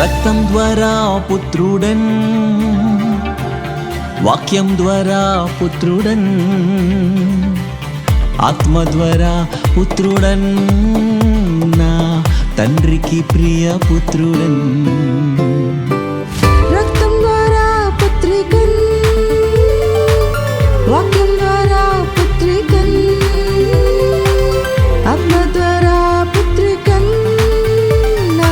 రక్తం ద్వారా పుత్రుడన్, వాక్యం ద్వారా పుత్రుడన్, ఆత్మ ద్వారా పుత్రుడన్, నా తండ్రికి ప్రియ పుత్రుడన్. రక్తం ద్వారా పుత్రికన్, వాక్యం ద్వారా పుత్రికన్, ఆత్మ ద్వారా పుత్రికన్, నా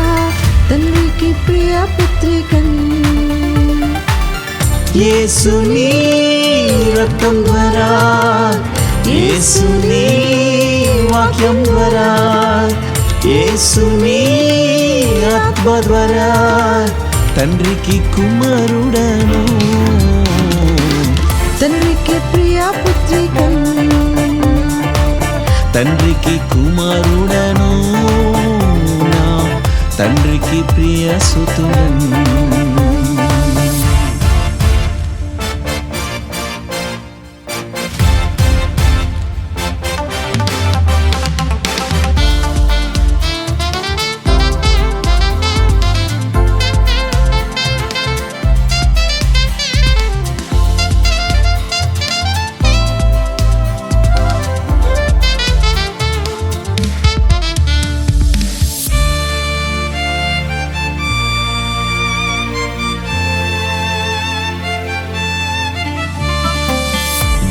తండ్రికి ప్రియ పుత్రికన్. యేసుని రక్తం ద్వారా, యేసుని వాక్యం ద్వారా, యేసుని ఆత్మ ద్వారా తండ్రికి కుమారుడను, తండ్రికి ప్రియ పుత్రికన్. తండ్రికి కుమారుడను, నా తండ్రికి ప్రియ సుతుడను.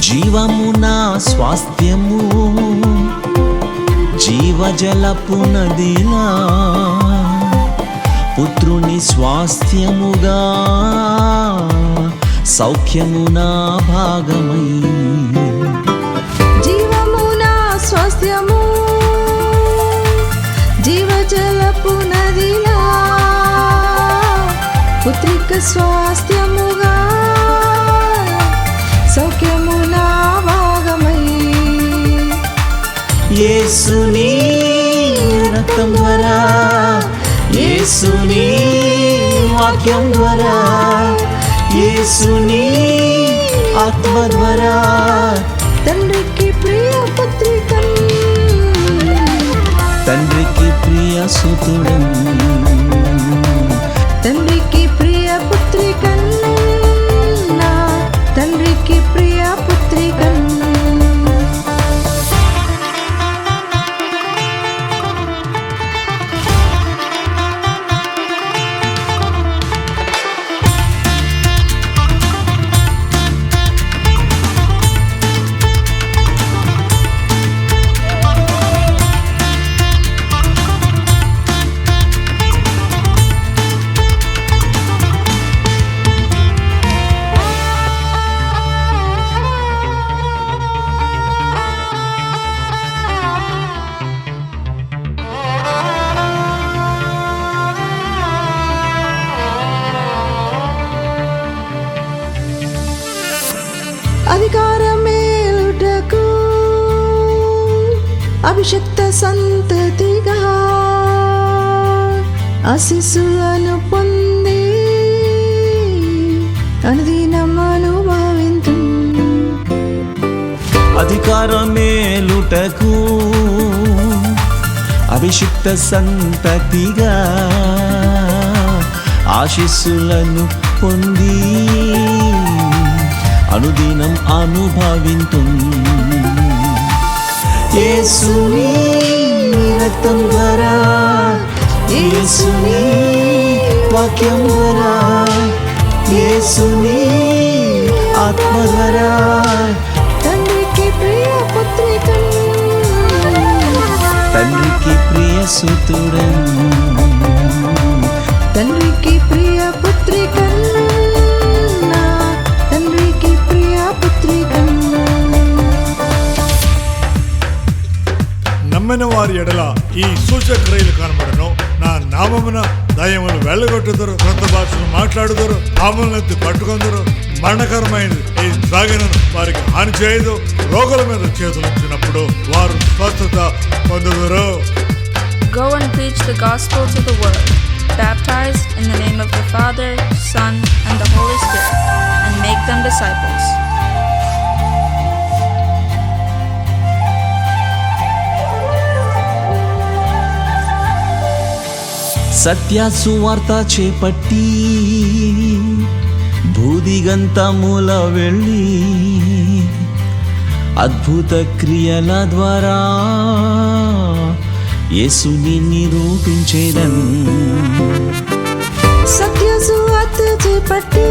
జీవము నా స్వాస్థ్యము, జీవజలపు నదిలా పుత్రుని స్వాస్థ్యముగా, సౌఖ్యము నా భాగమై. జీవము నా స్వాస్థ్యము, జీవజలపు నదిలా పుత్రిక స్వాస్థ్యముగా, సౌఖ్యము నా భాగమై. యేసుని రక్తం ద్వారా, యేసుని వాక్యం ద్వారా, యేసుని ఆత్మ ద్వారా తండ్రికి ప్రియ పుత్రికన్, తండ్రికి ప్రియ సుతుడన్, తండ్రికి ప్రియ పుత్రికన్, నా తండ్రికి ప్రియ పుత్రికన్. అధికారమేలుటకు అభిషక్త సంతతిగా, ఆశీస్సులను పొంది అనుదినం అనుభవింతు. అధికారమేలుటకు అభిషిక్త సంతతిగా, ఆశీస్సులను పొంది అనుదినం అనుభవింతు. యేసుని రక్తం ద్వారా, యేసుని వాక్యం ద్వారా, యేసుని ఆత్మ ద్వారా తండ్రికి ప్రియ పుత్రికన్, తండ్రికి ప్రియ సుతుడన్, తండ్రికి ప్రియ పుత్రికన్, నా తండ్రికి ప్రియ పుత్రికన్. నమ్మిన వారి ఎడల ఈ సూచక్రియలు కనబడను. నా నామమున దయ్యములు వెళ్ళగొట్టుదురు, కొత్త భాషలు మాట్లాడుదురు, పాములనెత్తి పట్టుకొందురు, మరణకరమైన ఈ త్రాగినను వారికి హాని చేయదు. రోగుల మీద చేతులుంచినప్పుడు వారు స్వస్థత పొందుదురు. Go and preach the gospel to the world. Baptize in the name of the Father, Son, and the Holy Spirit, and make them disciples. సత్య సువార్త చేపట్టి భూదిగంతముల వెళ్ళి అద్భుత క్రియల ద్వారా యేసుని నిరూపించేదన్. సత్య సువార్త చేపట్టి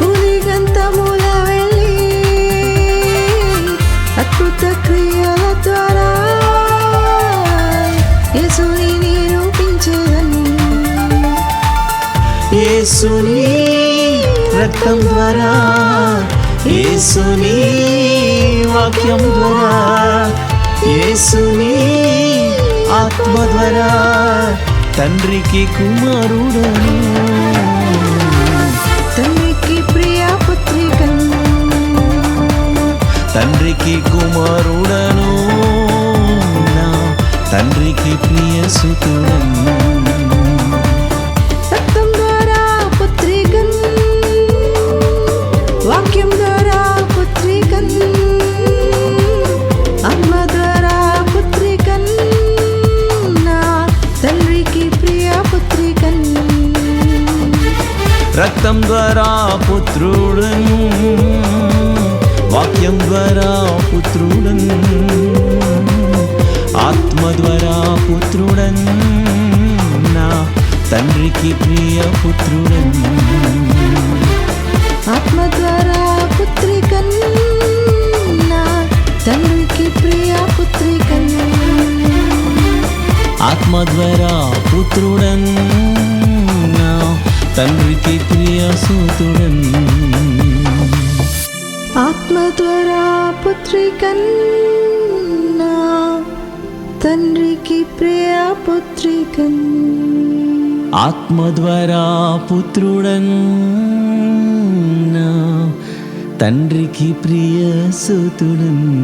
భూదిగంతముల వెళ్ళి అద్భుత క్రియల ద్వారా యేసుని నిరూపించేదను. యేసుని రక్తం ద్వారా, యేసుని వాక్యం ద్వారా, యేసుని ఆత్మ ద్వారా తండ్రికి కుమారుడను, తండ్రికి ప్రియ పుత్రికను, తండ్రికి కుమారుడను, నా తండ్రికి ప్రియ సుతుడను. రక్తం ద్వారా పుత్రికన్, వాక్యం ద్వారా పుత్రికన్, ఆత్మ ద్వారా పుత్రికన్, నా తండ్రికి ప్రియ పుత్రికన్. రక్తం ద్వారా పుత్రుడను, వాక్యం ద్వారా పుత్రుడను, ఆత్మ ద్వారా పుత్రుడను, నా తండ్రికి ప్రియ పుత్రుడను. ఆత్మ ద్వారా పుత్రికన్, నా తండ్రికి ప్రియ పుత్రికన్. ఆత్మ ద్వారా పుత్రుడను, నా తండ్రికి ప్రియ సుతుడను. ఆత్మ ద్వారా పుత్రికన్, నా తండ్రికి ప్రియ పుత్రికన్. ఆత్మ ద్వారా పుత్రుడను, నా తండ్రికి ప్రియ సుతుడను.